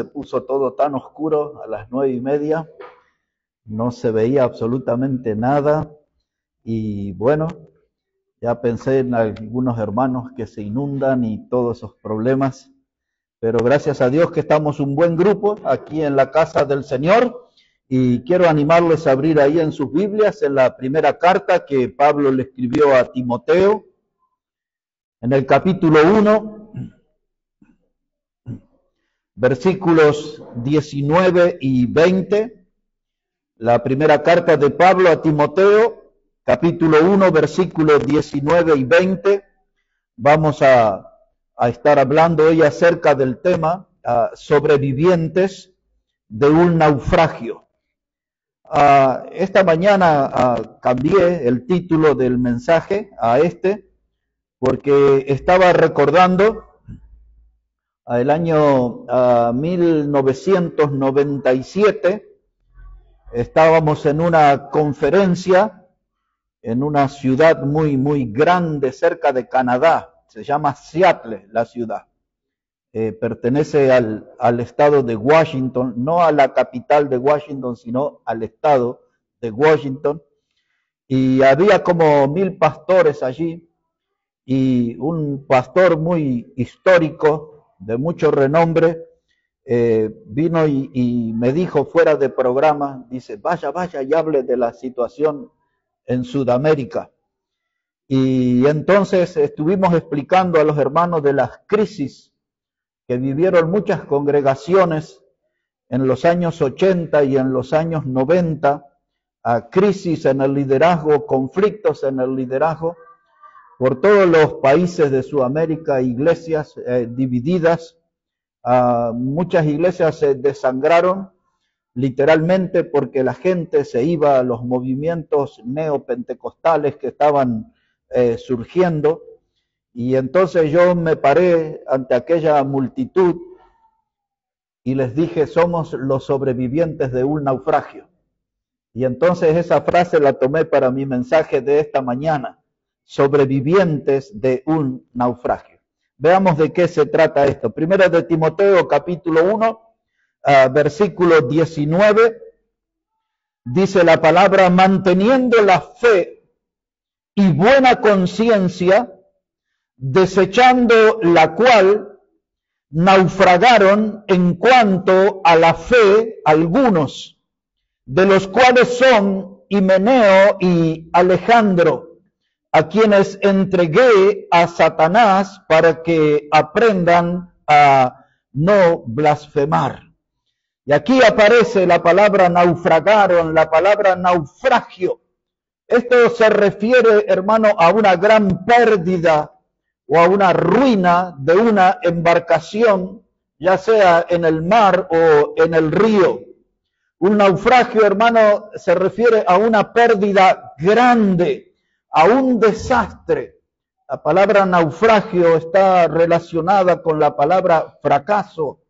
se puso todo tan oscuro a las 9:30, no se veía absolutamente nada y bueno, ya pensé en algunos hermanos que se inundan y todos esos problemas, pero gracias a Dios que estamos un buen grupo aquí en la casa del Señor y quiero animarles a abrir ahí en sus Biblias en la primera carta que Pablo le escribió a Timoteo, en el capítulo 1, versículos 19 y 20, la primera carta de Pablo a Timoteo, capítulo 1, versículos 19 y 20, vamos a estar hablando hoy acerca del tema sobrevivientes de un naufragio. Esta mañana cambié el título del mensaje a porque estaba recordando el año 1997, estábamos en una conferencia en una ciudad muy grande cerca de Canadá, se llama Seattle la ciudad, pertenece al estado de Washington, no a la capital de Washington, sino al estado de Washington, y había como 1000 pastores allí, y un pastor muy histórico, de mucho renombre, vino y me dijo fuera de programa, dice, vaya y hable de la situación en Sudamérica. Y entonces estuvimos explicando a los hermanos de las crisis que vivieron muchas congregaciones en los años 80 y en los años 90, crisis en el liderazgo, conflictos en el liderazgo, por todos los países de Sudamérica, iglesias divididas, muchas iglesias se desangraron literalmente porque la gente se iba a los movimientos neopentecostales que estaban surgiendo, y entonces yo me paré ante aquella multitud y les dije, somos los sobrevivientes de un naufragio. Y entonces esa frase la tomé para mi mensaje de esta mañana, sobrevivientes de un naufragio. Veamos de qué se trata esto. Primero de Timoteo, capítulo 1, versículo 19, dice la palabra, manteniendo la fe y buena conciencia, desechando la cual naufragaron en cuanto a la fe algunos, de los cuales son Himeneo y Alejandro, a quienes entregué a Satanás para que aprendan a no blasfemar. Y aquí aparece la palabra naufragaron, la palabra naufragio. Esto se refiere, hermano, a una gran pérdida o a una ruina de una embarcación, ya sea en el mar o en el río. Un naufragio, hermano, se refiere a una pérdida grande, a un desastre. La palabra naufragio está relacionada con la palabra fracaso.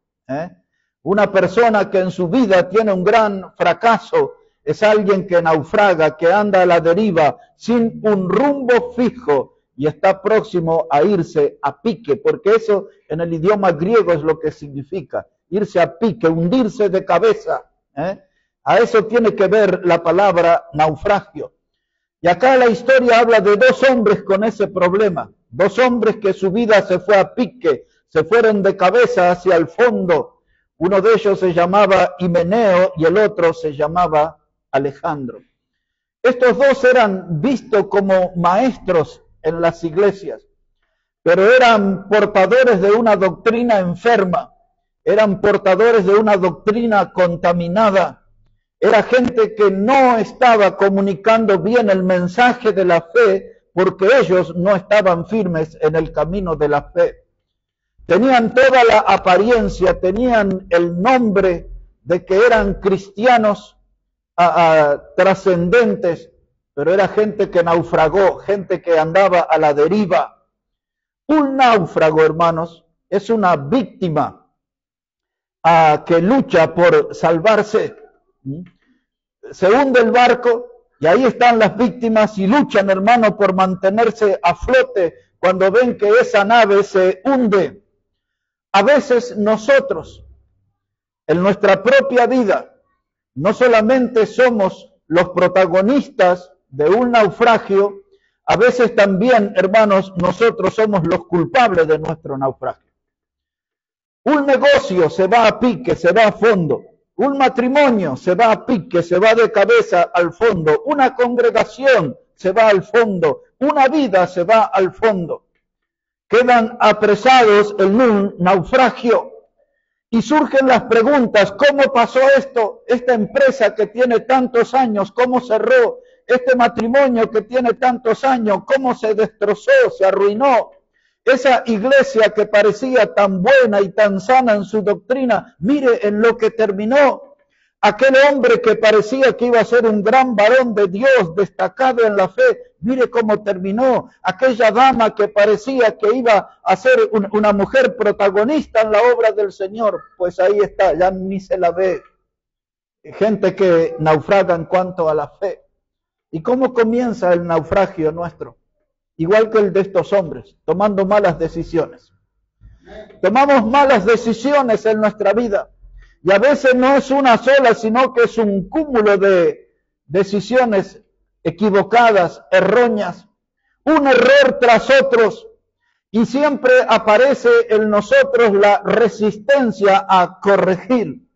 Una persona que en su vida tiene un gran fracaso es alguien que naufraga, que anda a la deriva sin un rumbo fijo y está próximo a irse a pique, porque eso en el idioma griego es lo que significa, irse a pique, hundirse de cabeza. A eso tiene que ver la palabra naufragio. Y acá la historia habla de 2 hombres con ese problema, 2 hombres que su vida se fue a pique, se fueron de cabeza hacia el fondo. Uno de ellos se llamaba Himeneo y el otro se llamaba Alejandro. Estos 2 eran vistos como maestros en las iglesias, pero eran portadores de una doctrina enferma, eran portadores de una doctrina contaminada. Era gente que no estaba comunicando bien el mensaje de la fe porque ellos no estaban firmes en el camino de la fe. Tenían toda la apariencia, tenían el nombre de que eran cristianos trascendentes, pero era gente que naufragó, gente que andaba a la deriva. Un náufrago, hermanos, es una víctima que lucha por salvarse. Se hunde el barco y ahí están las víctimas y luchan, hermano, por mantenerse a flote cuando ven que esa nave se hunde. A veces nosotros En nuestra propia vida, no solamente somos los protagonistas de un naufragio, a veces también, hermanos, nosotros somos los culpables de nuestro naufragio. Un negocio se va a pique, se va a fondo. Un matrimonio se va a pique, se va de cabeza al fondo. Una congregación se va al fondo. Una vida se va al fondo. Quedan apresados en un naufragio. Y surgen las preguntas, ¿cómo pasó esto? Esta empresa que tiene tantos años, ¿cómo cerró? Este matrimonio que tiene tantos años, ¿cómo se destrozó, se arruinó? Esa iglesia que parecía tan buena y tan sana en su doctrina, mire en lo que terminó. Aquel hombre que parecía que iba a ser un gran varón de Dios, destacado en la fe, mire cómo terminó. Aquella dama que parecía que iba a ser una mujer protagonista en la obra del Señor, pues ahí está, ya ni se la ve. Gente que naufraga en cuanto a la fe. ¿Y cómo comienza el naufragio nuestro? Igual que el de estos hombres, tomando malas decisiones. Tomamos malas decisiones en nuestra vida. Y a veces no es una sola, sino que es un cúmulo de decisiones equivocadas, erróneas, un error tras otros, y siempre aparece en nosotros la resistencia a corregir.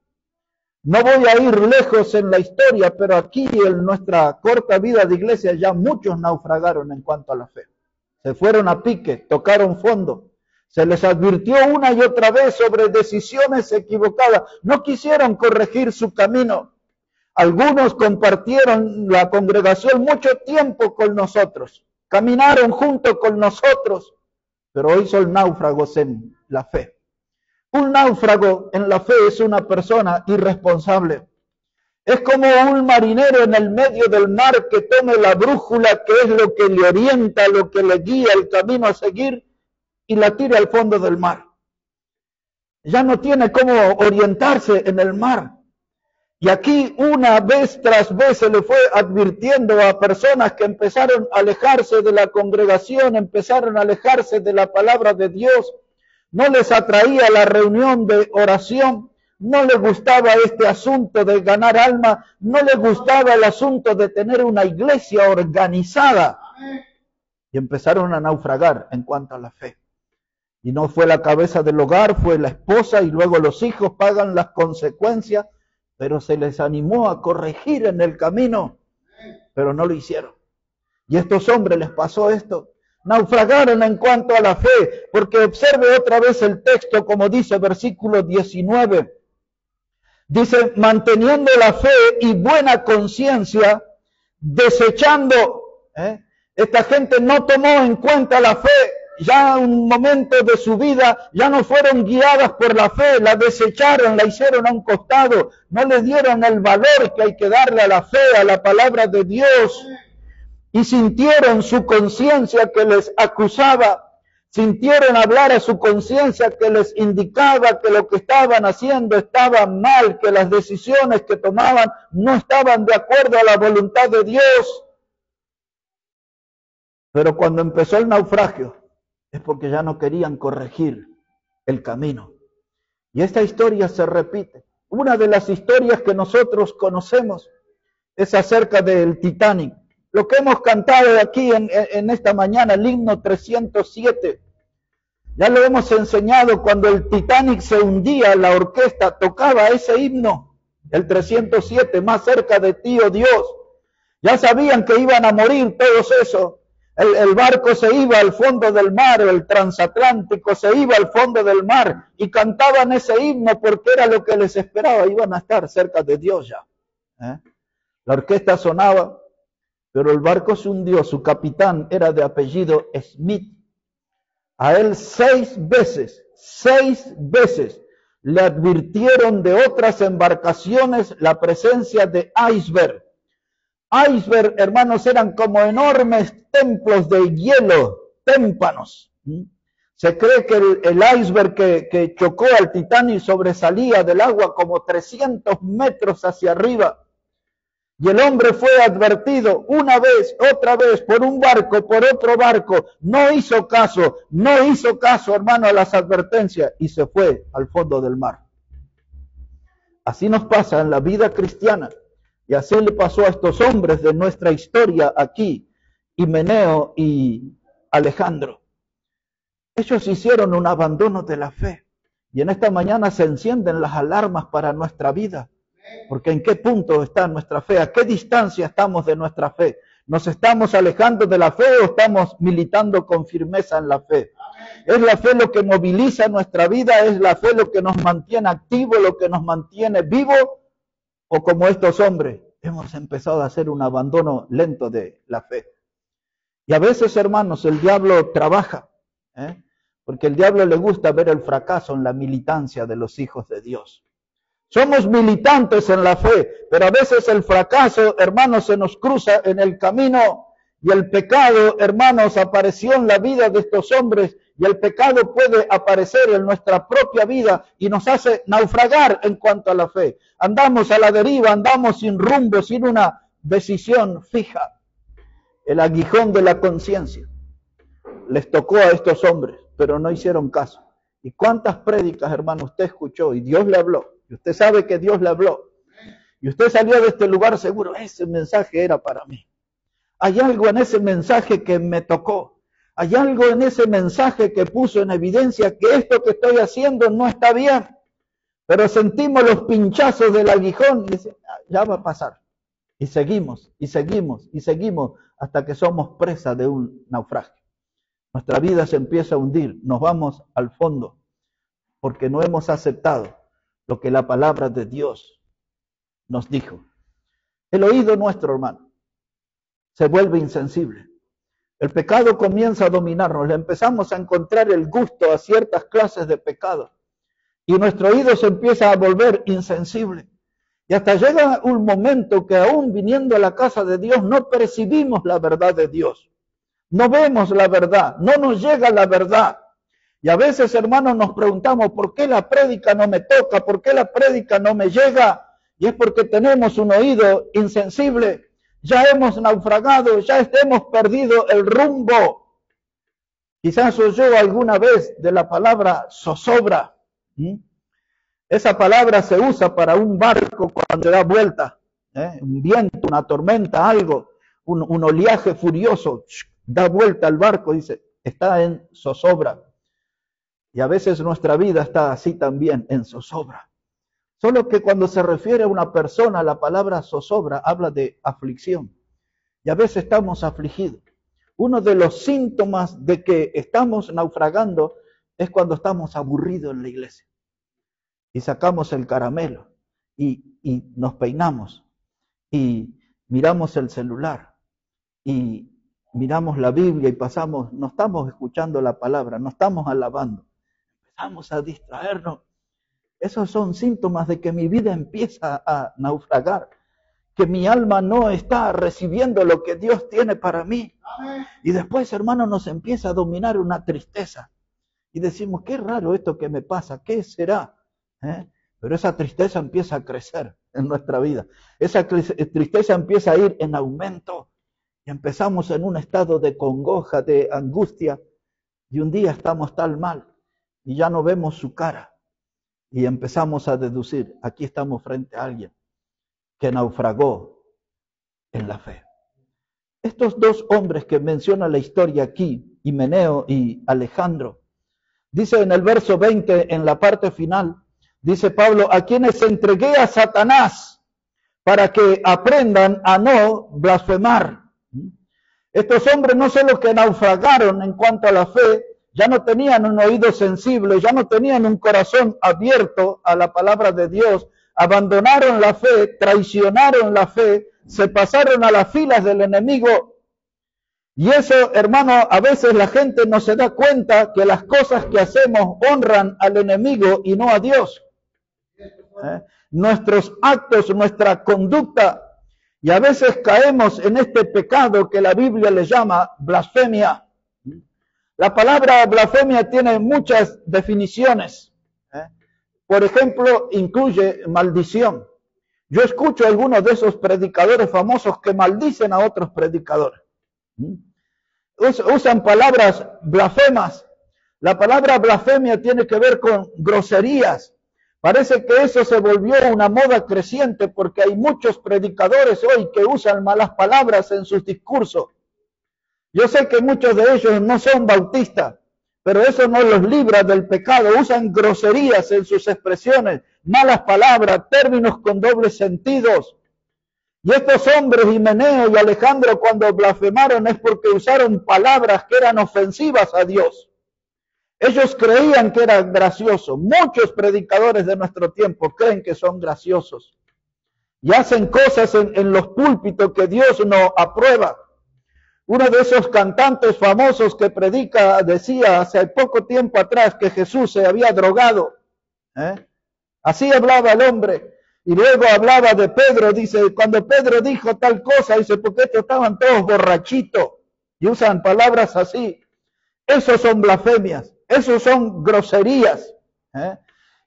No voy a ir lejos en la historia, pero aquí en nuestra corta vida de iglesia ya muchos naufragaron en cuanto a la fe. Se fueron a pique, tocaron fondo. Se les advirtió una y otra vez sobre decisiones equivocadas. No quisieron corregir su camino. Algunos compartieron la congregación mucho tiempo con nosotros. Caminaron junto con nosotros. Pero hoy son náufragos en la fe. Un náufrago en la fe es una persona irresponsable. Es como un marinero en el medio del mar que tome la brújula, que es lo que le orienta, lo que le guía el camino a seguir, y la tire al fondo del mar. Ya no tiene cómo orientarse en el mar. Y aquí una vez tras vez se le fue advirtiendo a personas que empezaron a alejarse de la congregación, empezaron a alejarse de la palabra de Dios. No les atraía la reunión de oración, no les gustaba este asunto de ganar alma, no les gustaba el asunto de tener una iglesia organizada. Y empezaron a naufragar en cuanto a la fe. Y no fue la cabeza del hogar, fue la esposa, y luego los hijos pagan las consecuencias, pero se les animó a corregir en el camino, pero no lo hicieron. Y a estos hombres les pasó esto. Naufragaron en cuanto a la fe, porque observe otra vez el texto, como dice versículo 19. Dice, manteniendo la fe y buena conciencia, desechando. Esta gente no tomó en cuenta la fe. Ya un momento de su vida, ya no fueron guiadas por la fe, la desecharon, la hicieron a un costado, no le dieron el valor que hay que darle a la fe, a la palabra de Dios. Y sintieron su conciencia que les acusaba, sintieron hablar a su conciencia que les indicaba que lo que estaban haciendo estaba mal, que las decisiones que tomaban no estaban de acuerdo a la voluntad de Dios. Pero cuando empezó el naufragio, es porque ya no querían corregir el camino. Y esta historia se repite. Una de las historias que nosotros conocemos es acerca del Titanic. Lo que hemos cantado aquí en esta mañana, el himno 307. Ya lo hemos enseñado cuando el Titanic se hundía, la orquesta tocaba ese himno, el 307, más cerca de ti, oh Dios. Ya sabían que iban a morir todos esos. El barco se iba al fondo del mar, el transatlántico se iba al fondo del mar y cantaban ese himno porque era lo que les esperaba, iban a estar cerca de Dios ya. La orquesta sonaba, pero el barco se hundió, su capitán era de apellido Smith. A él 6 veces le advirtieron de otras embarcaciones la presencia de iceberg. Iceberg, hermanos, eran como enormes templos de hielo, témpanos. Se cree que el iceberg que chocó al Titanic sobresalía del agua como 300 metros hacia arriba. Y el hombre fue advertido una vez, otra vez, por un barco, por otro barco. No hizo caso, hermano, a las advertencias y se fue al fondo del mar. Así nos pasa en la vida cristiana. Y así le pasó a estos hombres de nuestra historia aquí, Himeneo y Alejandro. Ellos hicieron un abandono de la fe. Y en esta mañana se encienden las alarmas para nuestra vida. Porque ¿en qué punto está nuestra fe? ¿A qué distancia estamos de nuestra fe? ¿Nos estamos alejando de la fe o estamos militando con firmeza en la fe? ¿Es la fe lo que moviliza nuestra vida? ¿Es la fe lo que nos mantiene activos, lo que nos mantiene vivos? ¿O como estos hombres, hemos empezado a hacer un abandono lento de la fe? Y a veces, hermanos, el diablo trabaja, porque el diablo le gusta ver el fracaso en la militancia de los hijos de Dios. Somos militantes en la fe, pero a veces el fracaso, hermanos, se nos cruza en el camino y el pecado, hermanos, apareció en la vida de estos hombres y el pecado puede aparecer en nuestra propia vida y nos hace naufragar en cuanto a la fe. Andamos a la deriva, andamos sin rumbo, sin una decisión fija. El aguijón de la conciencia les tocó a estos hombres, pero no hicieron caso. ¿Y cuántas prédicas, hermano, usted escuchó y Dios le habló? Y usted sabe que Dios le habló. Y usted salió de este lugar seguro, ese mensaje era para mí. Hay algo en ese mensaje que me tocó. Hay algo en ese mensaje que puso en evidencia que esto que estoy haciendo no está bien. Pero sentimos los pinchazos del aguijón y decimos, ya va a pasar. Y seguimos, y seguimos, y seguimos hasta que somos presa de un naufragio. Nuestra vida se empieza a hundir, nos vamos al fondo, porque no hemos aceptado lo que la palabra de Dios nos dijo. El oído nuestro, hermano, se vuelve insensible. El pecado comienza a dominarnos, le empezamos a encontrar el gusto a ciertas clases de pecado. Y nuestro oído se empieza a volver insensible. Y hasta llega un momento que aún viniendo a la casa de Dios no percibimos la verdad de Dios. No vemos la verdad, no nos llega la verdad. Y a veces, hermanos, nos preguntamos, ¿por qué la prédica no me toca? ¿Por qué la prédica no me llega? Y es porque tenemos un oído insensible. Ya hemos naufragado, ya hemos perdido el rumbo. Quizás oyó alguna vez de la palabra zozobra. Esa palabra se usa para un barco cuando da vuelta. Un viento, una tormenta, algo. Un oleaje furioso da vuelta al barco, dice, está en zozobra. Y a veces nuestra vida está así también, en zozobra. Solo que cuando se refiere a una persona, la palabra zozobra habla de aflicción. Y a veces estamos afligidos. Uno de los síntomas de que estamos naufragando es cuando estamos aburridos en la iglesia. Y sacamos el caramelo y nos peinamos y miramos el celular y miramos la Biblia y pasamos, no estamos escuchando la palabra, no estamos alabando. Empezamos a distraernos. Esos son síntomas de que mi vida empieza a naufragar, que mi alma no está recibiendo lo que Dios tiene para mí. Y después, hermano, nos empieza a dominar una tristeza. Y decimos, qué raro esto que me pasa, ¿qué será? Pero esa tristeza empieza a crecer en nuestra vida. Esa tristeza empieza a ir en aumento. Y empezamos en un estado de congoja, de angustia. Y un día estamos tan mal y ya no vemos su cara. Y empezamos a deducir, aquí estamos frente a alguien que naufragó en la fe. Estos dos hombres que menciona la historia aquí, Himeneo y Alejandro, dice en el verso 20, en la parte final, dice Pablo, a quienes entregué a Satanás para que aprendan a no blasfemar. Estos hombres no solo que naufragaron en cuanto a la fe, ya no tenían un oído sensible, ya no tenían un corazón abierto a la palabra de Dios, abandonaron la fe, traicionaron la fe, se pasaron a las filas del enemigo. Y eso, hermano, a veces la gente no se da cuenta que las cosas que hacemos honran al enemigo y no a Dios. Nuestros actos, nuestra conducta, y a veces caemos en este pecado que la Biblia le llama blasfemia. La palabra blasfemia tiene muchas definiciones. Por ejemplo, incluye maldición. Yo escucho a algunos de esos predicadores famosos que maldicen a otros predicadores. Usan palabras blasfemas. La palabra blasfemia tiene que ver con groserías, Parece que eso se volvió una moda creciente porque hay muchos predicadores hoy que usan malas palabras en sus discursos. Yo sé que muchos de ellos no son bautistas, pero eso no los libra del pecado. Usan groserías en sus expresiones, malas palabras, términos con dobles sentidos. Y estos hombres, Himeneo y Alejandro, cuando blasfemaron es porque usaron palabras que eran ofensivas a Dios. Ellos creían que era gracioso. Muchos predicadores de nuestro tiempo creen que son graciosos. Y hacen cosas en los púlpitos que Dios no aprueba. Uno de esos cantantes famosos que predica decía hace poco tiempo atrás que Jesús se había drogado. Así hablaba el hombre. Y luego hablaba de Pedro, dice, cuando Pedro dijo tal cosa, dice, porque estos estaban todos borrachitos. Y usan palabras así. Esos son blasfemias, esos son groserías.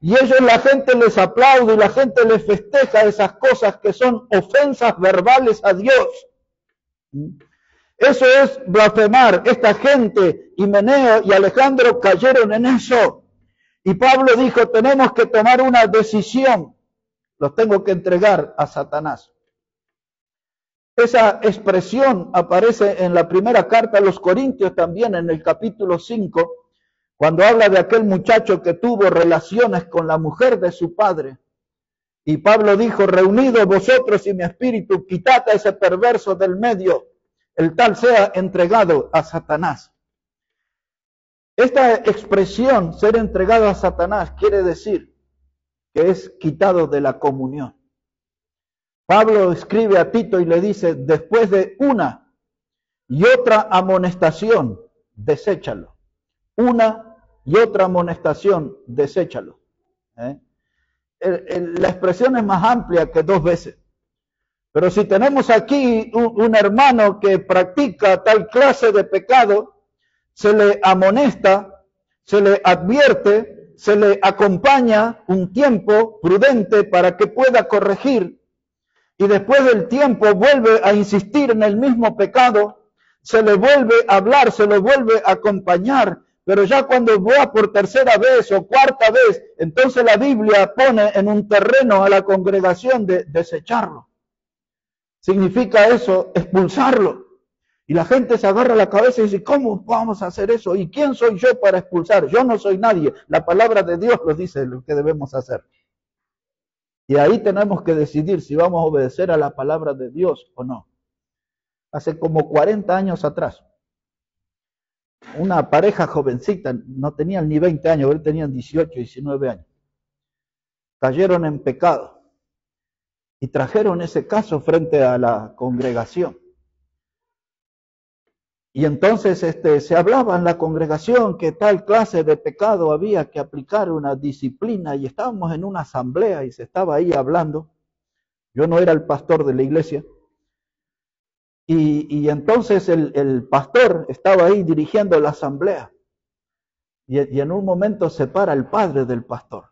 Y ellos, la gente les aplaude y la gente les festeja esas cosas que son ofensas verbales a Dios. Eso es blasfemar. Esta gente, Himeneo y Alejandro, cayeron en eso. Y Pablo dijo, tenemos que tomar una decisión. Los tengo que entregar a Satanás. Esa expresión aparece en la primera carta a los Corintios también, en el capítulo 5, cuando habla de aquel muchacho que tuvo relaciones con la mujer de su padre. Y Pablo dijo, reunidos vosotros y mi espíritu, quitad a ese perverso del medio, el tal sea entregado a Satanás. Esta expresión, ser entregado a Satanás, quiere decir que es quitado de la comunión. Pablo escribe a Tito y le dice, después de una y otra amonestación, deséchalo. Una y otra amonestación, deséchalo. La expresión es más amplia que 2 veces. Pero si tenemos aquí un hermano que practica tal clase de pecado, se le amonesta, se le advierte, se le acompaña un tiempo prudente para que pueda corregir. Y después del tiempo vuelve a insistir en el mismo pecado, se le vuelve a hablar, se le vuelve a acompañar, pero ya cuando va por 3ª vez o 4ª vez, entonces la Biblia pone en un terreno a la congregación de desecharlo. Significa eso, expulsarlo. Y la gente se agarra la cabeza y dice, ¿cómo vamos a hacer eso? ¿Y quién soy yo para expulsar? Yo no soy nadie. La palabra de Dios nos dice lo que debemos hacer. Y ahí tenemos que decidir si vamos a obedecer a la palabra de Dios o no. Hace como 40 años atrás, una pareja jovencita, no tenían ni 20 años, él tenían 18, 19 años, cayeron en pecado y trajeron ese caso frente a la congregación. Y entonces se hablaba en la congregación que tal clase de pecado había que aplicar una disciplina y estábamos en una asamblea y se estaba ahí hablando. Yo no era el pastor de la iglesia. Y entonces el pastor estaba ahí dirigiendo la asamblea. Y en un momento se para el padre del pastor.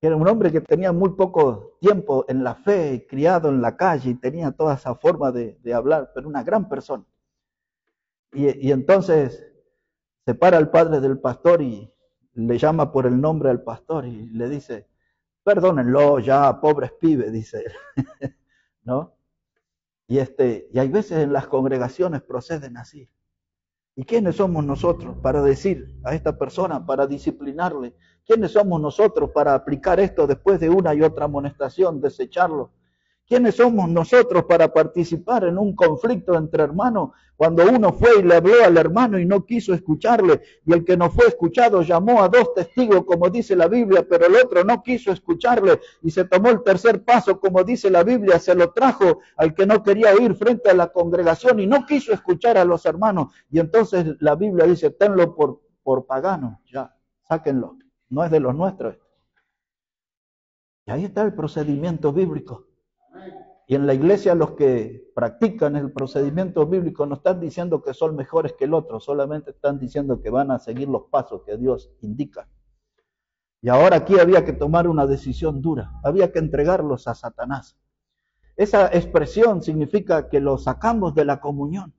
Era un hombre que tenía muy poco tiempo en la fe, criado en la calle y tenía toda esa forma de hablar, pero una gran persona. Y entonces se para el padre del pastor y le llama por el nombre al pastor y le dice, perdónenlo ya, pobres pibes, dice él, ¿no? Y hay veces en las congregaciones proceden así. ¿Y quiénes somos nosotros para decir a esta persona, para disciplinarle? ¿Quiénes somos nosotros para aplicar esto después de una y otra amonestación, desecharlo? ¿Quiénes somos nosotros para participar en un conflicto entre hermanos cuando uno fue y le habló al hermano y no quiso escucharle? Y el que no fue escuchado llamó a 2 testigos, como dice la Biblia, pero el otro no quiso escucharle y se tomó el tercer paso, como dice la Biblia, se lo trajo al que no quería oír frente a la congregación y no quiso escuchar a los hermanos. Y entonces la Biblia dice, tenlo por pagano, ya, sáquenlo, no es de los nuestros. Y ahí está el procedimiento bíblico. Y en la iglesia los que practican el procedimiento bíblico no están diciendo que son mejores que el otro, solamente están diciendo que van a seguir los pasos que Dios indica. Y ahora aquí había que tomar una decisión dura, había que entregarlos a Satanás. Esa expresión significa que los sacamos de la comunión.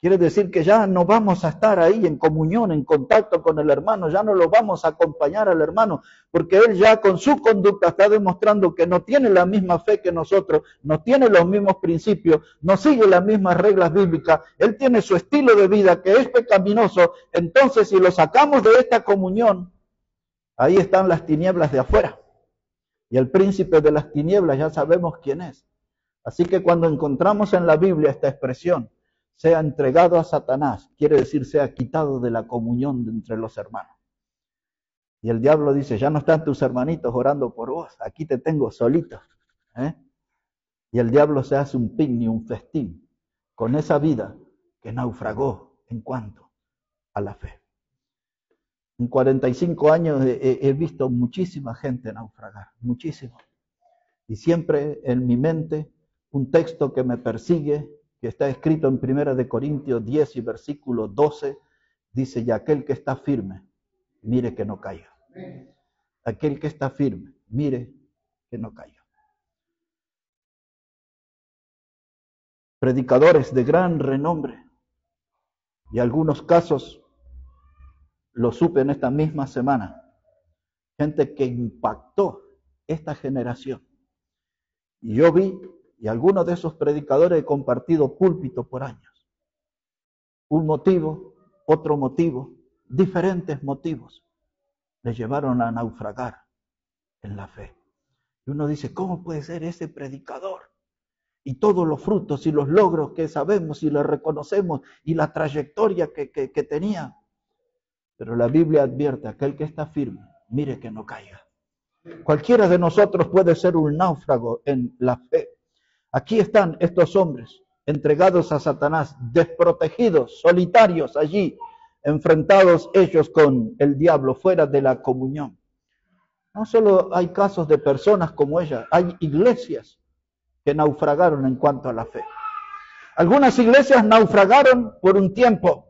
Quiere decir que ya no vamos a estar ahí en comunión, en contacto con el hermano, ya no lo vamos a acompañar al hermano, porque él ya con su conducta está demostrando que no tiene la misma fe que nosotros, no tiene los mismos principios, no sigue las mismas reglas bíblicas, él tiene su estilo de vida que es pecaminoso. Entonces, si lo sacamos de esta comunión, ahí están las tinieblas de afuera. Y el príncipe de las tinieblas ya sabemos quién es. Así que cuando encontramos en la Biblia esta expresión, sea entregado a Satanás, quiere decir sea quitado de la comunión de entre los hermanos. Y el diablo dice, ya no están tus hermanitos orando por vos, aquí te tengo solito. Y el diablo se hace un picnic, un festín, con esa vida que naufragó en cuanto a la fe. En 45 años he visto muchísima gente naufragar, muchísimo. Y siempre en mi mente un texto que me persigue, que está escrito en 1 Corintios 10 y versículo 12, dice, y aquel que está firme, mire que no caiga. Aquel que está firme, mire que no caiga. Predicadores de gran renombre, y algunos casos lo supe en esta misma semana, gente que impactó esta generación. Y yo vi, y algunos de esos predicadores he compartido púlpito por años. Un motivo, otro motivo, diferentes motivos, les llevaron a naufragar en la fe. Y uno dice, ¿cómo puede ser ese predicador? Y todos los frutos y los logros que sabemos y le reconocemos y la trayectoria que tenía. Pero la Biblia advierte, aquel que está firme, mire que no caiga. Cualquiera de nosotros puede ser un náufrago en la fe. Aquí están estos hombres entregados a Satanás, desprotegidos, solitarios allí, enfrentados ellos con el diablo, fuera de la comunión. No solo hay casos de personas como ella, hay iglesias que naufragaron en cuanto a la fe. Algunas iglesias naufragaron por un tiempo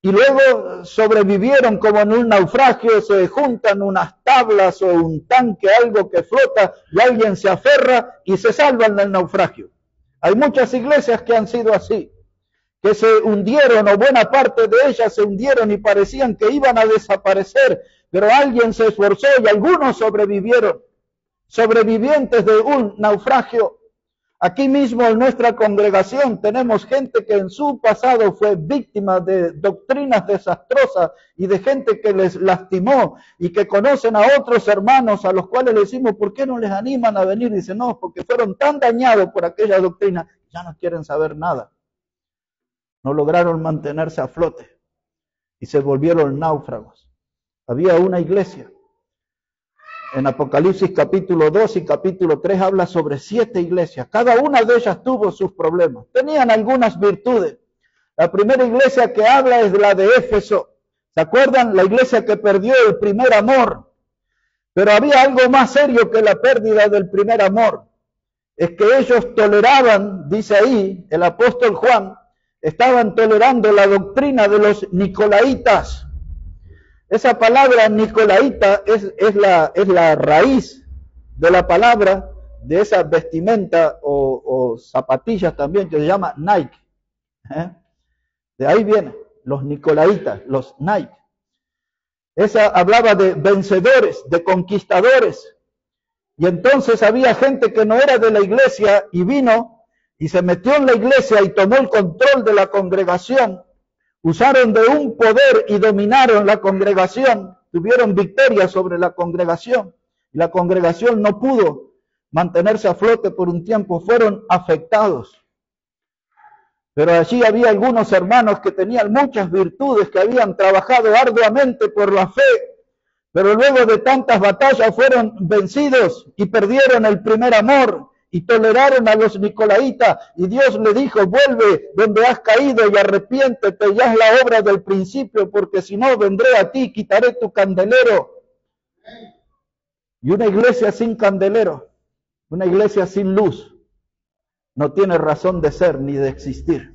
y luego sobrevivieron como en un naufragio, se juntan unas tablas o un tanque, algo que flota, y alguien se aferra y se salvan del naufragio. Hay muchas iglesias que han sido así, que se hundieron, o buena parte de ellas se hundieron y parecían que iban a desaparecer, pero alguien se esforzó y algunos sobrevivieron, sobrevivientes de un naufragio. Aquí mismo en nuestra congregación tenemos gente que en su pasado fue víctima de doctrinas desastrosas y de gente que les lastimó y que conocen a otros hermanos a los cuales les decimos, ¿por qué no les animan a venir? Dicen, no, porque fueron tan dañados por aquella doctrina, ya no quieren saber nada. No lograron mantenerse a flote y se volvieron náufragos. Había una iglesia. En Apocalipsis capítulo 2 y capítulo 3 habla sobre 7 iglesias. Cada una de ellas tuvo sus problemas. Tenían algunas virtudes. La primera iglesia que habla es la de Éfeso. ¿Se acuerdan? La iglesia que perdió el primer amor. Pero había algo más serio que la pérdida del primer amor. Es que ellos toleraban, dice ahí el apóstol Juan, estaban tolerando la doctrina de los nicolaitas. Esa palabra nicolaita es la raíz de la palabra de esa vestimenta o zapatillas también que se llama Nike. De ahí viene, los nicolaitas, los Nike. Esa hablaba de vencedores, de conquistadores. Y entonces había gente que no era de la iglesia y vino y se metió en la iglesia y tomó el control de la congregación. Usaron de un poder y dominaron la congregación, tuvieron victoria sobre la congregación. Y la congregación no pudo mantenerse a flote por un tiempo, fueron afectados. Pero allí había algunos hermanos que tenían muchas virtudes, que habían trabajado arduamente por la fe, pero luego de tantas batallas fueron vencidos y perdieron el primer amor. Y toleraron a los nicolaitas, y Dios le dijo, vuelve donde has caído y arrepiéntete, ya es la obra del principio, porque si no vendré a ti, quitaré tu candelero. Y una iglesia sin candelero, una iglesia sin luz, no tiene razón de ser ni de existir.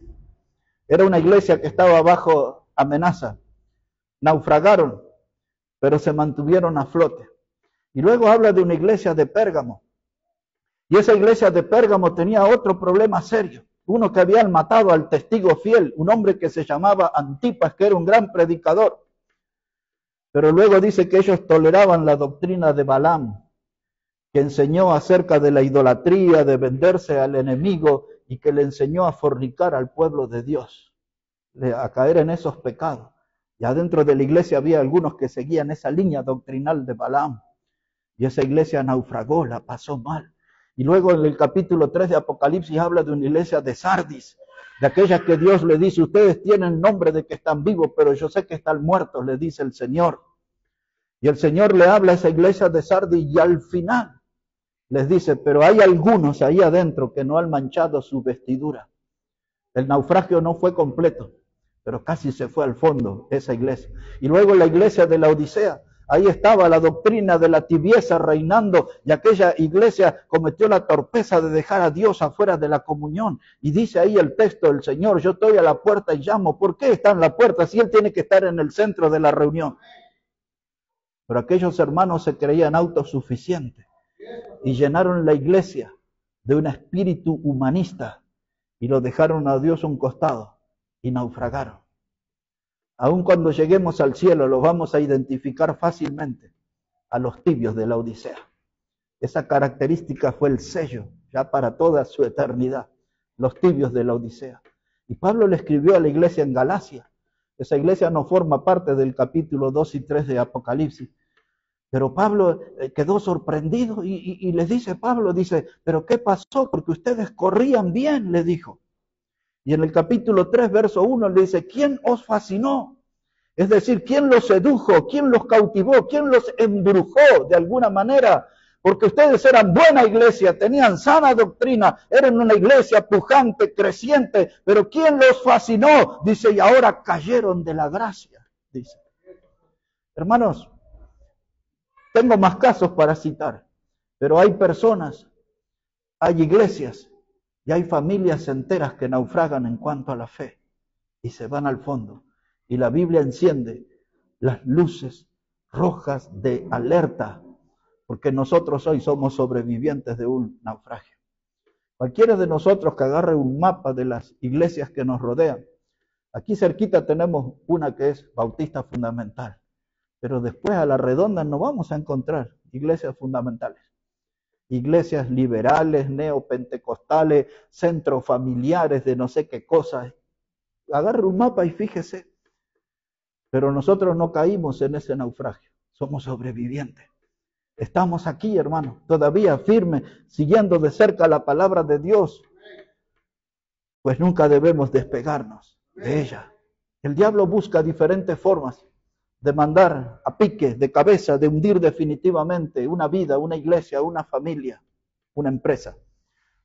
Era una iglesia que estaba bajo amenaza, naufragaron, pero se mantuvieron a flote. Y luego habla de una iglesia de Pérgamo. Y esa iglesia de Pérgamo tenía otro problema serio. uno que habían matado al testigo fiel, un hombre que se llamaba Antipas, que era un gran predicador. Pero luego dice que ellos toleraban la doctrina de Balaam, que enseñó acerca de la idolatría, de venderse al enemigo y que le enseñó a fornicar al pueblo de Dios, a caer en esos pecados. Y adentro de la iglesia había algunos que seguían esa línea doctrinal de Balaam. Y esa iglesia naufragó, la pasó mal. Y luego en el capítulo 3 de Apocalipsis habla de una iglesia de Sardis, de aquellas que Dios le dice, ustedes tienen nombre de que están vivos, pero yo sé que están muertos, le dice el Señor. Y el Señor le habla a esa iglesia de Sardis y al final les dice, pero hay algunos ahí adentro que no han manchado su vestidura. El naufragio no fue completo, pero casi se fue al fondo esa iglesia. Y luego la iglesia de la Odisea, ahí estaba la doctrina de la tibieza reinando y aquella iglesia cometió la torpeza de dejar a Dios afuera de la comunión. Y dice ahí el texto del Señor, yo estoy a la puerta y llamo. ¿Por qué está en la puerta si Él tiene que estar en el centro de la reunión? Pero aquellos hermanos se creían autosuficientes y llenaron la iglesia de un espíritu humanista y lo dejaron a Dios a un costado y naufragaron. Aun cuando lleguemos al cielo los vamos a identificar fácilmente a los tibios de la Odisea. Esa característica fue el sello ya para toda su eternidad, los tibios de la Odisea. Y Pablo le escribió a la iglesia en Galacia. Esa iglesia no forma parte del capítulo 2 y 3 de Apocalipsis. Pero Pablo quedó sorprendido y les dice, Pablo dice, ¿pero qué pasó? Porque ustedes corrían bien, le dijo. Y en el capítulo 3, verso 1, le dice, ¿quién os fascinó? Es decir, ¿quién los sedujo? ¿Quién los cautivó? ¿Quién los embrujó de alguna manera? Porque ustedes eran buena iglesia, tenían sana doctrina, eran una iglesia pujante, creciente, pero ¿quién los fascinó? Dice, y ahora cayeron de la gracia, dice. Hermanos, tengo más casos para citar, pero hay personas, hay iglesias y hay familias enteras que naufragan en cuanto a la fe y se van al fondo. Y la Biblia enciende las luces rojas de alerta, porque nosotros hoy somos sobrevivientes de un naufragio. Cualquiera de nosotros que agarre un mapa de las iglesias que nos rodean, aquí cerquita tenemos una que es Bautista Fundamental. Pero después a la redonda no vamos a encontrar iglesias fundamentales. Iglesias liberales, neopentecostales, centros familiares de no sé qué cosas. Agarre un mapa y fíjese. Pero nosotros no caímos en ese naufragio. Somos sobrevivientes. Estamos aquí, hermanos, todavía firmes, siguiendo de cerca la palabra de Dios. Pues nunca debemos despegarnos de ella. El diablo busca diferentes formas de mandar a pique, de cabeza, de hundir definitivamente una vida, una iglesia, una familia, una empresa.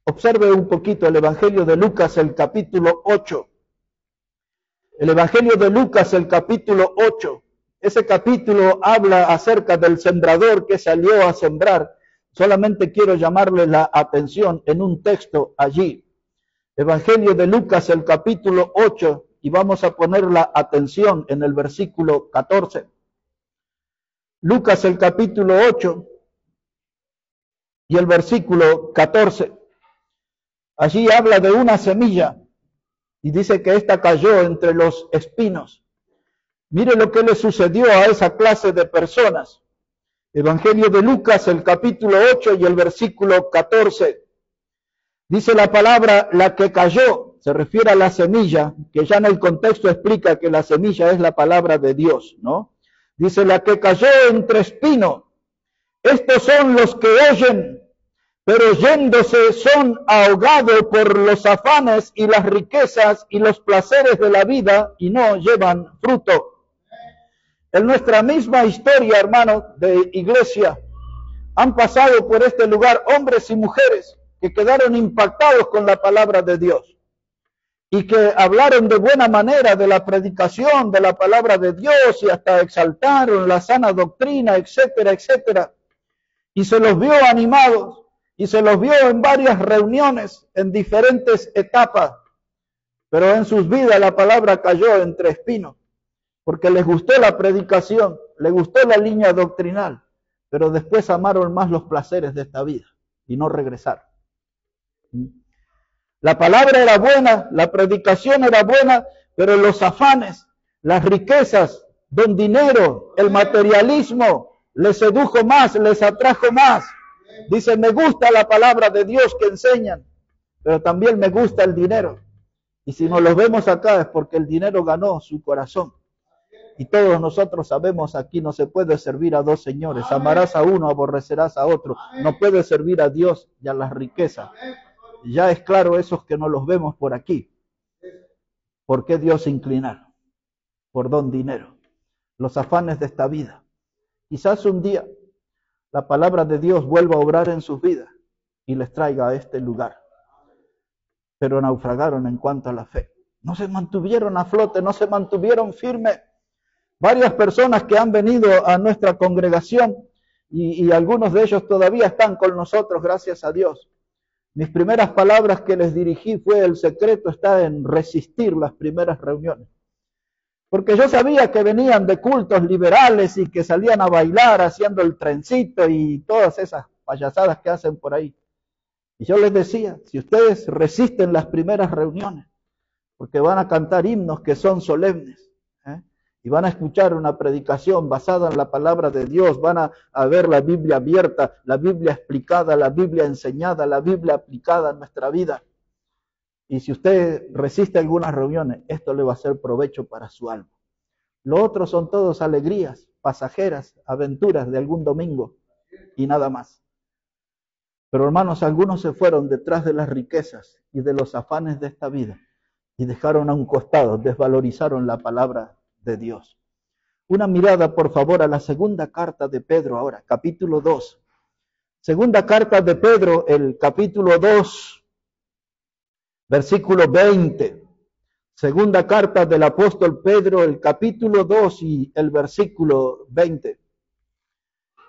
Observe un poquito el Evangelio de Lucas, el capítulo 8. El Evangelio de Lucas, el capítulo 8. Ese capítulo habla acerca del sembrador que salió a sembrar. Solamente quiero llamarle la atención en un texto allí. Evangelio de Lucas, el capítulo 8. Y vamos a poner la atención en el versículo 14. Lucas el capítulo 8 y el versículo 14. Allí habla de una semilla y dice que ésta cayó entre los espinos. Mire lo que le sucedió a esa clase de personas. Evangelio de Lucas el capítulo 8 y el versículo 14. Dice la palabra, la que cayó. Se refiere a la semilla, que ya en el contexto explica que la semilla es la palabra de Dios, ¿no? Dice, la que cayó entre espinos. Estos son los que oyen, pero yéndose son ahogados por los afanes y las riquezas y los placeres de la vida y no llevan fruto. En nuestra misma historia, hermanos, de iglesia, han pasado por este lugar hombres y mujeres que quedaron impactados con la palabra de Dios. Y que hablaron de buena manera de la predicación, de la palabra de Dios, y hasta exaltaron la sana doctrina, etcétera, etcétera. Y se los vio animados, y se los vio en varias reuniones, en diferentes etapas. Pero en sus vidas la palabra cayó entre espinos, porque les gustó la predicación, les gustó la línea doctrinal, pero después amaron más los placeres de esta vida, y no regresaron. La palabra era buena, la predicación era buena, pero los afanes, las riquezas, don dinero, el materialismo, les sedujo más, les atrajo más. Dice, me gusta la palabra de Dios que enseñan, pero también me gusta el dinero. Y si nos lo vemos acá es porque el dinero ganó su corazón. Y todos nosotros sabemos aquí no se puede servir a dos señores. Amarás a uno, aborrecerás a otro. No puede servir a Dios y a las riquezas. Ya es claro esos que no los vemos por aquí. ¿Por qué Dios se inclinaron? Por don dinero. Los afanes de esta vida. Quizás un día la palabra de Dios vuelva a obrar en sus vidas y les traiga a este lugar. Pero naufragaron en cuanto a la fe. No se mantuvieron a flote, no se mantuvieron firmes. Varias personas que han venido a nuestra congregación y algunos de ellos todavía están con nosotros, gracias a Dios. Mis primeras palabras que les dirigí fue: el secreto está en resistir las primeras reuniones. Porque yo sabía que venían de cultos liberales y que salían a bailar haciendo el trencito y todas esas payasadas que hacen por ahí. Y yo les decía, si ustedes resisten las primeras reuniones, porque van a cantar himnos que son solemnes, y van a escuchar una predicación basada en la palabra de Dios, van a ver la Biblia abierta, la Biblia explicada, la Biblia enseñada, la Biblia aplicada en nuestra vida. Y si usted resiste algunas reuniones, esto le va a ser provecho para su alma. Lo otro son todos alegrías pasajeras, aventuras de algún domingo y nada más. Pero hermanos, algunos se fueron detrás de las riquezas y de los afanes de esta vida y dejaron a un costado, desvalorizaron la palabra de Dios. Una mirada, por favor, a la segunda carta de Pedro ahora, capítulo 2. Segunda carta de Pedro, el capítulo 2, versículo 20. Segunda carta del apóstol Pedro, el capítulo 2 y el versículo 20.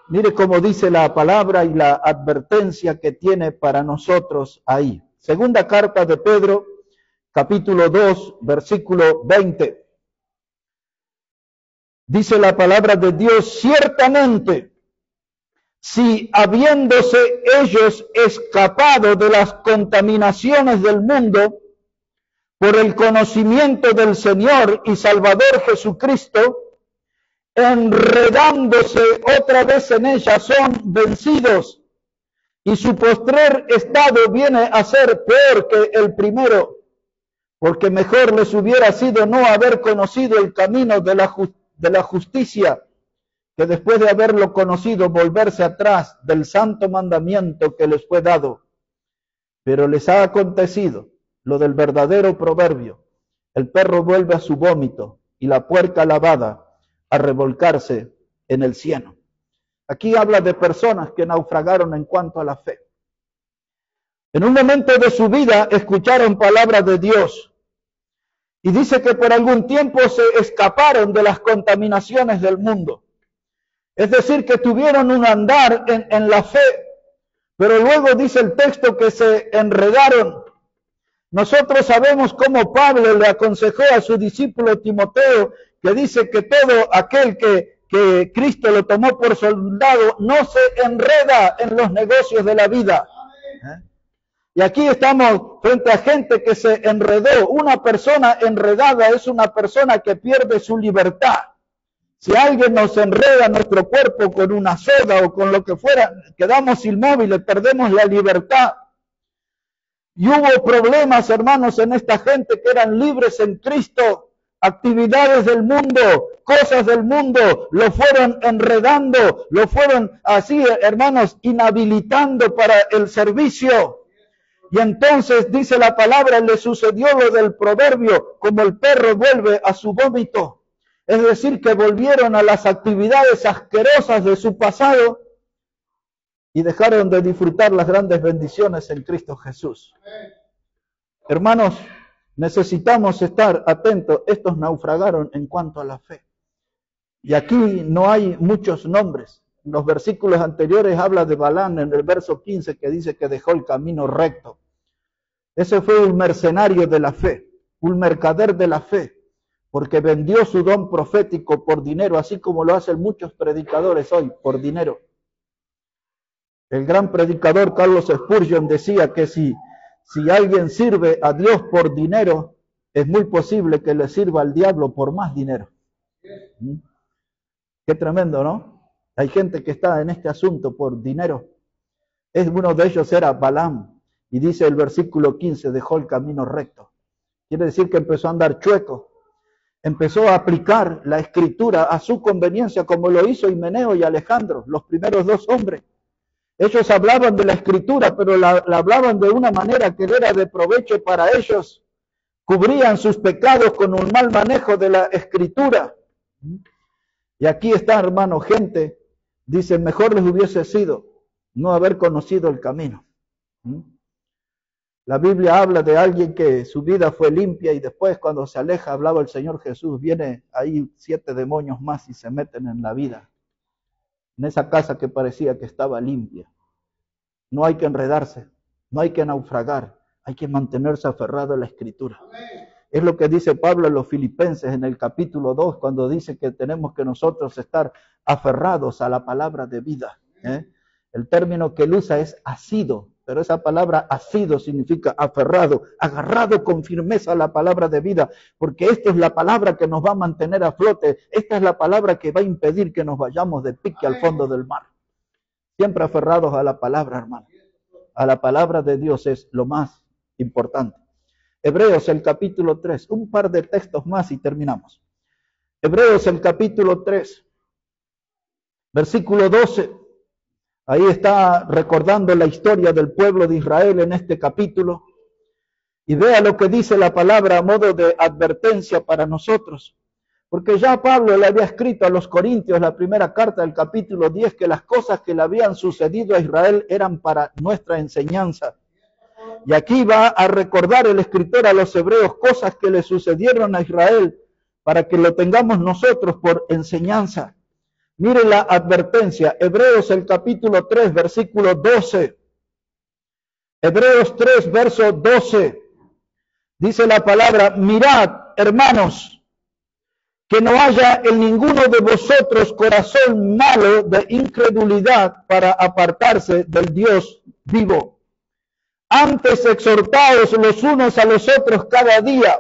Mire cómo dice la palabra y la advertencia que tiene para nosotros ahí. Segunda carta de Pedro, capítulo 2, versículo 20. Dice la palabra de Dios: ciertamente, si habiéndose ellos escapado de las contaminaciones del mundo, por el conocimiento del Señor y Salvador Jesucristo, enredándose otra vez en ella, son vencidos, y su postrer estado viene a ser peor que el primero, porque mejor les hubiera sido no haber conocido el camino de la justicia, que después de haberlo conocido volverse atrás del santo mandamiento que les fue dado. Pero les ha acontecido lo del verdadero proverbio: el perro vuelve a su vómito y la puerca lavada a revolcarse en el cieno. Aquí habla de personas que naufragaron en cuanto a la fe. En un momento de su vida escucharon palabras de Dios y dice que por algún tiempo se escaparon de las contaminaciones del mundo. Es decir, que tuvieron un andar en la fe, pero luego dice el texto que se enredaron. Nosotros sabemos cómo Pablo le aconsejó a su discípulo Timoteo, que dice que todo aquel que Cristo lo tomó por soldado no se enreda en los negocios de la vida. Y aquí estamos frente a gente que se enredó. Una persona enredada es una persona que pierde su libertad. Si alguien nos enreda nuestro cuerpo con una soga o con lo que fuera, quedamos inmóviles, perdemos la libertad. Y hubo problemas, hermanos, en esta gente que eran libres en Cristo. Actividades del mundo, cosas del mundo, lo fueron enredando, lo fueron así, hermanos, inhabilitando para el servicio. Y entonces, dice la palabra, le sucedió lo del proverbio: como el perro vuelve a su vómito. Es decir, que volvieron a las actividades asquerosas de su pasado y dejaron de disfrutar las grandes bendiciones en Cristo Jesús. Hermanos, necesitamos estar atentos. Estos naufragaron en cuanto a la fe. Y aquí no hay muchos nombres. En los versículos anteriores habla de Balán en el verso 15, que dice que dejó el camino recto. Ese fue un mercenario de la fe, un mercader de la fe, porque vendió su don profético por dinero, así como lo hacen muchos predicadores hoy, por dinero. El gran predicador Carlos Spurgeon decía que si Si alguien sirve a Dios por dinero, es muy posible que le sirva al diablo por más dinero. Qué tremendo, ¿no? Hay gente que está en este asunto por dinero. Uno de ellos era Balaam, y dice el versículo 15, dejó el camino recto. Quiere decir que empezó a andar chueco. Empezó a aplicar la escritura a su conveniencia, como lo hizo Himeneo y Alejandro, los primeros dos hombres. Ellos hablaban de la escritura, pero la hablaban de una manera que era de provecho para ellos. Cubrían sus pecados con un mal manejo de la escritura. Y aquí está, hermano, gente, dice, mejor les hubiese sido no haber conocido el camino. La Biblia habla de alguien que su vida fue limpia y después cuando se aleja, hablaba el Señor Jesús, viene ahí 7 demonios más y se meten en la vida. En esa casa que parecía que estaba limpia. No hay que enredarse, no hay que naufragar, hay que mantenerse aferrado a la Escritura. Es lo que dice Pablo a los Filipenses en el capítulo 2, cuando dice que tenemos que nosotros estar aferrados a la palabra de vida. El término que él usa es asido, pero esa palabra asido significa aferrado, agarrado con firmeza a la palabra de vida, porque esta es la palabra que nos va a mantener a flote, esta es la palabra que va a impedir que nos vayamos de pique al fondo del mar. Siempre aferrados a la palabra, hermano. A la palabra de Dios es lo más importante. Hebreos, el capítulo 3, un par de textos más y terminamos. Hebreos, el capítulo 3, versículo 12. Ahí está recordando la historia del pueblo de Israel en este capítulo. Y vea lo que dice la palabra a modo de advertencia para nosotros. Porque ya Pablo le había escrito a los Corintios, la primera carta del capítulo 10, que las cosas que le habían sucedido a Israel eran para nuestra enseñanza. Y aquí va a recordar el escritor a los hebreos cosas que le sucedieron a Israel para que lo tengamos nosotros por enseñanza. Mire la advertencia, Hebreos el capítulo 3, versículo 12. Hebreos 3, verso 12. Dice la palabra, mirad, hermanos, que no haya en ninguno de vosotros corazón malo de incredulidad para apartarse del Dios vivo. Antes exhortaos los unos a los otros cada día,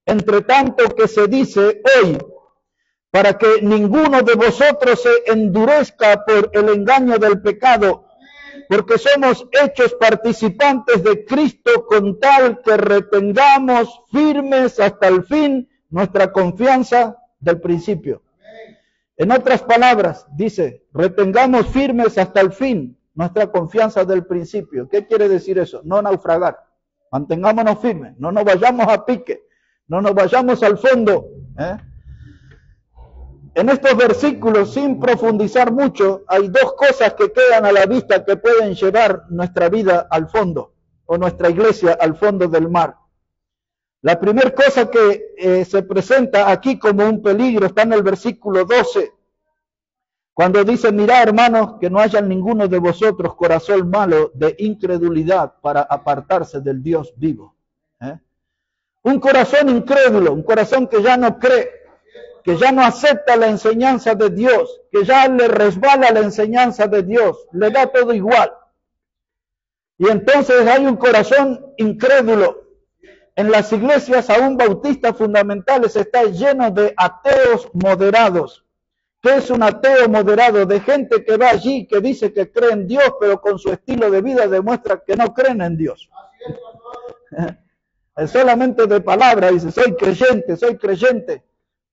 entre tanto que se dice hoy, para que ninguno de vosotros se endurezca por el engaño del pecado, porque somos hechos participantes de Cristo con tal que retengamos firmes hasta el fin nuestra confianza del principio. En otras palabras, dice, retengamos firmes hasta el fin nuestra confianza del principio. ¿Qué quiere decir eso? No naufragar. Mantengámonos firmes, no nos vayamos a pique, no nos vayamos al fondo. En estos versículos, sin profundizar mucho, hay dos cosas que quedan a la vista que pueden llevar nuestra vida al fondo, o nuestra iglesia al fondo del mar. La primera cosa que se presenta aquí como un peligro está en el versículo 12, cuando dice, mirad hermanos, que no haya en ninguno de vosotros corazón malo de incredulidad para apartarse del Dios vivo. Un corazón incrédulo, un corazón que ya no cree, que ya no acepta la enseñanza de Dios, que ya le resbala la enseñanza de Dios, le da todo igual. Y entonces hay un corazón incrédulo. En las iglesias aún bautistas fundamentales está lleno de ateos moderados. ¿Qué es un ateo moderado? De gente que va allí, que dice que cree en Dios, pero con su estilo de vida demuestra que no creen en Dios. Es solamente de palabra, dice, soy creyente.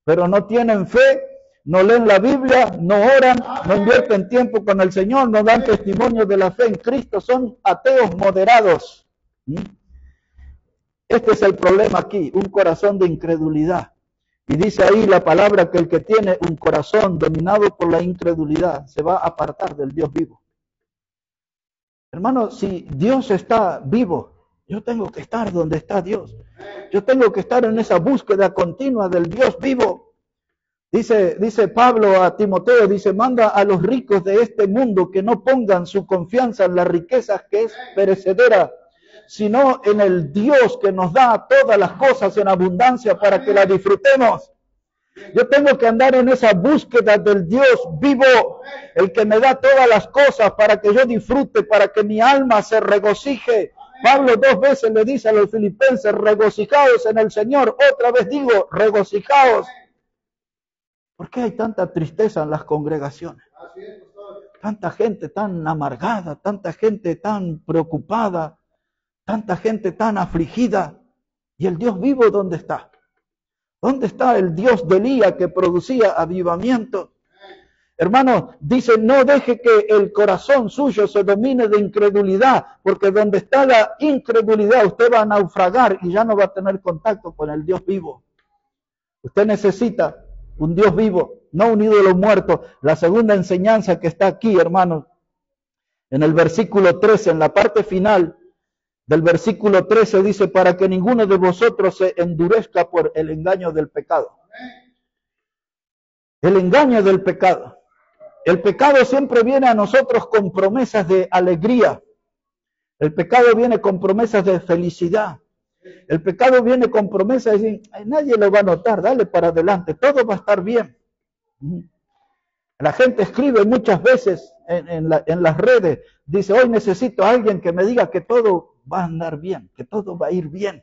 Pero no tienen fe, no leen la Biblia, no oran, no invierten tiempo con el Señor, no dan testimonio de la fe en Cristo, son ateos moderados. Este es el problema aquí, un corazón de incredulidad. Y dice ahí la palabra que el que tiene un corazón dominado por la incredulidad se va a apartar del Dios vivo. Hermano, si Dios está vivo, yo tengo que estar donde está Dios. Yo tengo que estar en esa búsqueda continua del Dios vivo. Dice Pablo a Timoteo, dice, manda a los ricos de este mundo que no pongan su confianza en las riquezas que es perecedera, sino en el Dios que nos da todas las cosas en abundancia para que las disfrutemos. Yo tengo que andar en esa búsqueda del Dios vivo, el que me da todas las cosas para que yo disfrute, para que mi alma se regocije, Pablo 2 veces le dice a los filipenses, regocijaos en el Señor. Otra vez digo, regocijaos. ¿Por qué hay tanta tristeza en las congregaciones? Tanta gente tan amargada, tanta gente tan preocupada, tanta gente tan afligida. ¿Y el Dios vivo dónde está? ¿Dónde está el Dios de Elías que producía avivamiento? Hermano, dice, no deje que el corazón suyo se domine de incredulidad, porque donde está la incredulidad usted va a naufragar y ya no va a tener contacto con el Dios vivo. Usted necesita un Dios vivo, no un ídolo muerto. La segunda enseñanza que está aquí, hermano, en el versículo 13, en la parte final del versículo 13 dice, para que ninguno de vosotros se endurezca por el engaño del pecado. El engaño del pecado. El pecado siempre viene a nosotros con promesas de alegría. El pecado viene con promesas de felicidad. El pecado viene con promesas de decir, nadie lo va a notar, dale para adelante, todo va a estar bien. La gente escribe muchas veces en las redes, dice, hoy necesito a alguien que me diga que todo va a andar bien, que todo va a ir bien.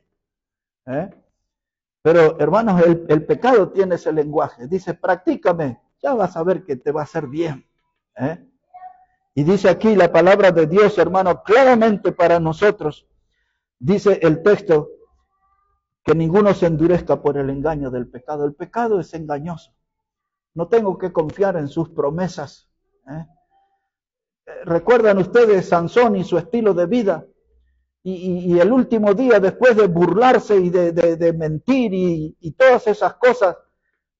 Pero hermanos, el pecado tiene ese lenguaje, dice, practícame, ya vas a ver que te va a hacer bien. Y dice aquí la palabra de Dios, hermano, claramente para nosotros, dice el texto, que ninguno se endurezca por el engaño del pecado. El pecado es engañoso. No tengo que confiar en sus promesas. ¿Recuerdan ustedes Sansón y su estilo de vida? Y el último día, después de burlarse y de mentir y todas esas cosas,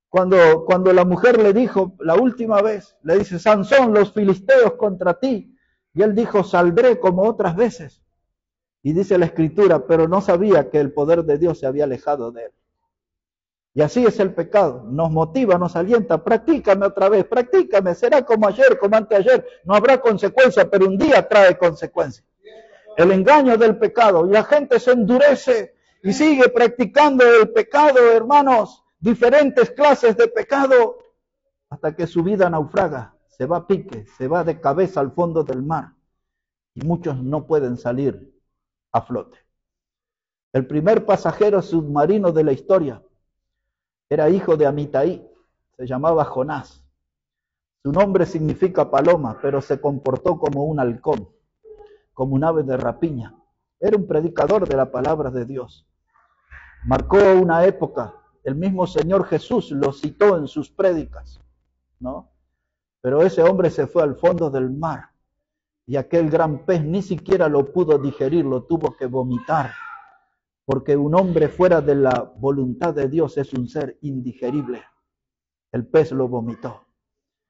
cuando la mujer le dijo la última vez, le dice, Sansón, los filisteos contra ti. Y él dijo, saldré como otras veces. Y dice la Escritura, pero no sabía que el poder de Dios se había alejado de él. Y así es el pecado, nos motiva, nos alienta, practícame otra vez, practícame, será como ayer, como anteayer, no habrá consecuencia, pero un día trae consecuencia. El engaño del pecado, y la gente se endurece y sigue practicando el pecado, hermanos, diferentes clases de pecado, hasta que su vida naufraga, se va a pique, se va de cabeza al fondo del mar, y muchos no pueden salir a flote. El primer pasajero submarino de la historia era hijo de Amitai, se llamaba Jonás. Su nombre significa paloma, pero se comportó como un halcón, como un ave de rapiña. Era un predicador de la palabra de Dios. Marcó una época, el mismo Señor Jesús lo citó en sus prédicas, ¿no? Pero ese hombre se fue al fondo del mar y aquel gran pez ni siquiera lo pudo digerir, lo tuvo que vomitar. Porque un hombre fuera de la voluntad de Dios es un ser indigerible. El pez lo vomitó.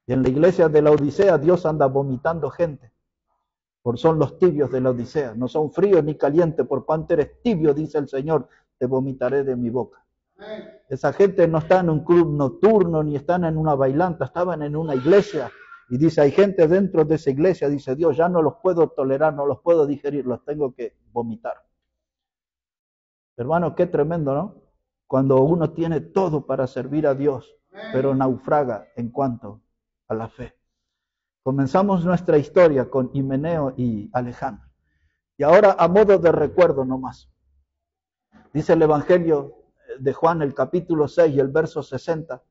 Y en la iglesia de la Odisea Dios anda vomitando gente. Por son los tibios de la Odisea. No son fríos ni calientes. Por cuanto eres tibio, dice el Señor, te vomitaré de mi boca. Esa gente no está en un club nocturno ni están en una bailanta. Estaban en una iglesia. Y dice, hay gente dentro de esa iglesia. Dice Dios, ya no los puedo tolerar, no los puedo digerir, los tengo que vomitar. Hermano, qué tremendo, ¿no? Cuando uno tiene todo para servir a Dios, pero naufraga en cuanto a la fe. Comenzamos nuestra historia con Himeneo y Alejandro. Y ahora a modo de recuerdo nomás. Dice el Evangelio de Juan, el capítulo 6 y el verso 60.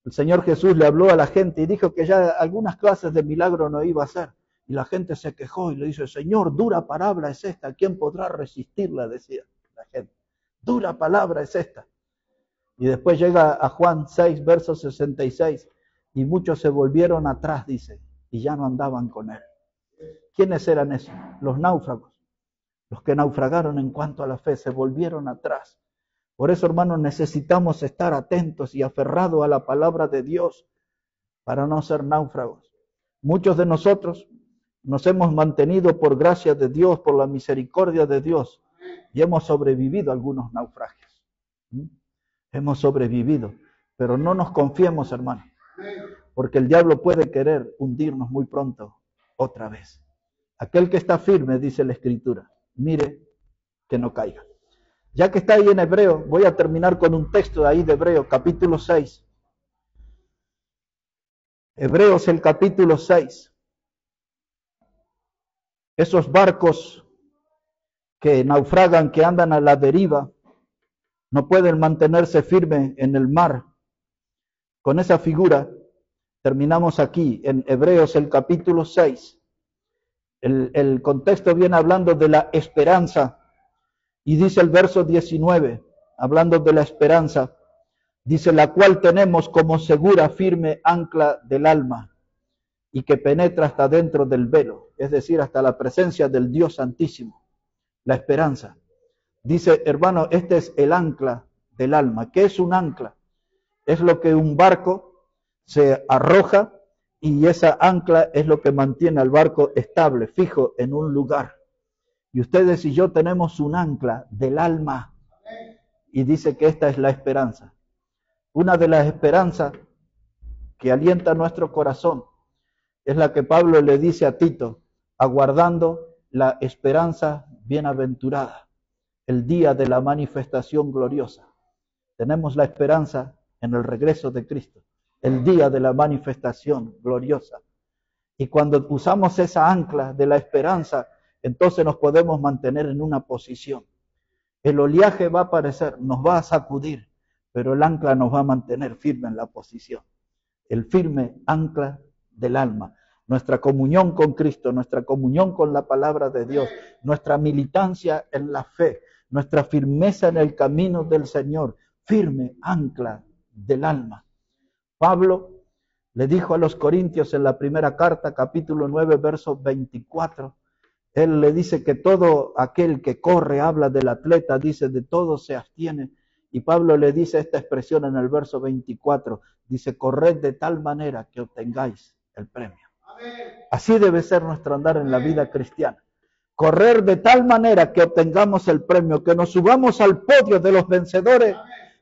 El Señor Jesús le habló a la gente y dijo que ya algunas clases de milagro no iba a hacer. Y la gente se quejó y le dice, Señor, dura palabra es esta, ¿quién podrá resistirla? Decía la gente. Dura palabra es esta. Y después llega a Juan 6, verso 66, y muchos se volvieron atrás, dice, y ya no andaban con él. ¿Quiénes eran esos? Los náufragos. Los que naufragaron en cuanto a la fe, se volvieron atrás. Por eso, hermanos, necesitamos estar atentos y aferrados a la palabra de Dios para no ser náufragos. Muchos de nosotros nos hemos mantenido por gracia de Dios, por la misericordia de Dios, y hemos sobrevivido a algunos naufragios. Hemos sobrevivido, pero no nos confiemos, hermano, porque el diablo puede querer hundirnos muy pronto otra vez. Aquel que está firme, dice la Escritura, mire que no caiga. Ya que está ahí en Hebreo, voy a terminar con un texto de ahí de Hebreo, capítulo 6. Hebreos, el capítulo 6. Esos barcos que naufragan, que andan a la deriva, no pueden mantenerse firmes en el mar. Con esa figura terminamos aquí en Hebreos el capítulo 6. El contexto viene hablando de la esperanza y dice el verso 19, hablando de la esperanza, dice: la cual tenemos como segura, firme ancla del alma y que penetra hasta dentro del velo, es decir, hasta la presencia del Dios Santísimo. La esperanza. Dice, hermano, este es el ancla del alma. ¿Qué es un ancla? Es lo que un barco se arroja y esa ancla es lo que mantiene al barco estable, fijo en un lugar. Y ustedes y yo tenemos un ancla del alma. Y dice que esta es la esperanza. Una de las esperanzas que alienta nuestro corazón es la que Pablo le dice a Tito, aguardando la esperanza bienaventurada, el día de la manifestación gloriosa. Tenemos la esperanza en el regreso de Cristo, el día de la manifestación gloriosa. Y cuando usamos esa ancla de la esperanza, entonces nos podemos mantener en una posición. El oleaje va a aparecer, nos va a sacudir, pero el ancla nos va a mantener firme en la posición. El firme ancla del alma. Nuestra comunión con Cristo, nuestra comunión con la palabra de Dios, nuestra militancia en la fe, nuestra firmeza en el camino del Señor, firme ancla del alma. Pablo le dijo a los Corintios en la primera carta, capítulo 9, verso 24, él le dice que todo aquel que corre, habla del atleta, dice de todo se abstiene. Y Pablo le dice esta expresión en el verso 24, dice, corred de tal manera que obtengáis el premio. Así debe ser nuestro andar en la vida cristiana. Correr de tal manera que obtengamos el premio, que nos subamos al podio de los vencedores.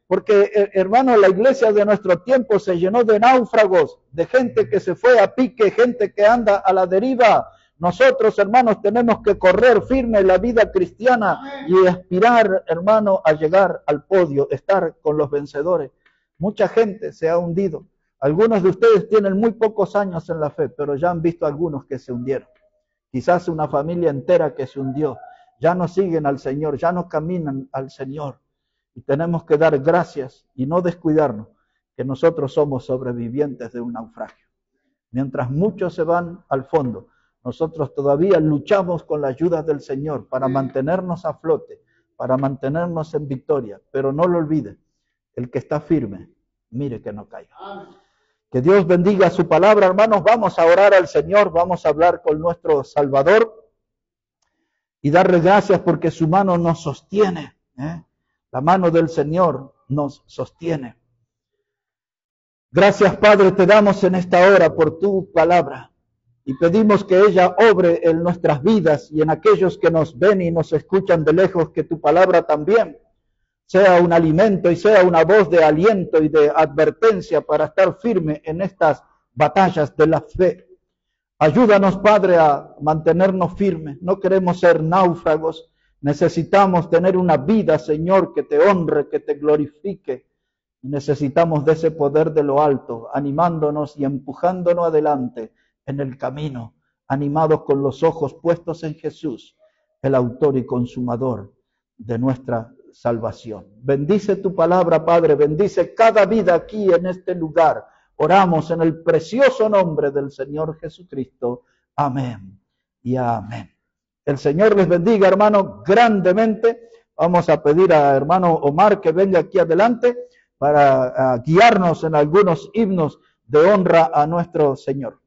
Porque, hermano, la iglesia de nuestro tiempo se llenó de náufragos, de gente que se fue a pique, gente que anda a la deriva. Nosotros, hermanos, tenemos que correr firme en la vida cristiana y aspirar, hermano, a llegar al podio, estar con los vencedores. Mucha gente se ha hundido. Algunos de ustedes tienen muy pocos años en la fe, pero ya han visto algunos que se hundieron. Quizás una familia entera que se hundió. Ya no siguen al Señor, ya no caminan al Señor. Y tenemos que dar gracias y no descuidarnos que nosotros somos sobrevivientes de un naufragio. Mientras muchos se van al fondo, nosotros todavía luchamos con la ayuda del Señor para mantenernos a flote, para mantenernos en victoria. Pero no lo olvide, el que está firme, mire que no caiga. Que Dios bendiga su palabra, hermanos. Vamos a orar al Señor, vamos a hablar con nuestro Salvador y darle gracias porque su mano nos sostiene. La mano del Señor nos sostiene. Gracias, Padre, te damos en esta hora por tu palabra y pedimos que ella obre en nuestras vidas y en aquellos que nos ven y nos escuchan de lejos, que tu palabra también sea un alimento y sea una voz de aliento y de advertencia para estar firme en estas batallas de la fe. Ayúdanos, Padre, a mantenernos firmes. No queremos ser náufragos. Necesitamos tener una vida, Señor, que te honre, que te glorifique. Necesitamos de ese poder de lo alto, animándonos y empujándonos adelante en el camino, animados con los ojos puestos en Jesús, el autor y consumador de nuestra salvación. Bendice tu palabra, Padre, bendice cada vida aquí en este lugar. Oramos en el precioso nombre del Señor Jesucristo. Amén y amén. El Señor les bendiga, hermano, grandemente. Vamos a pedir a hermano Omar que venga aquí adelante para guiarnos en algunos himnos de honra a nuestro Señor.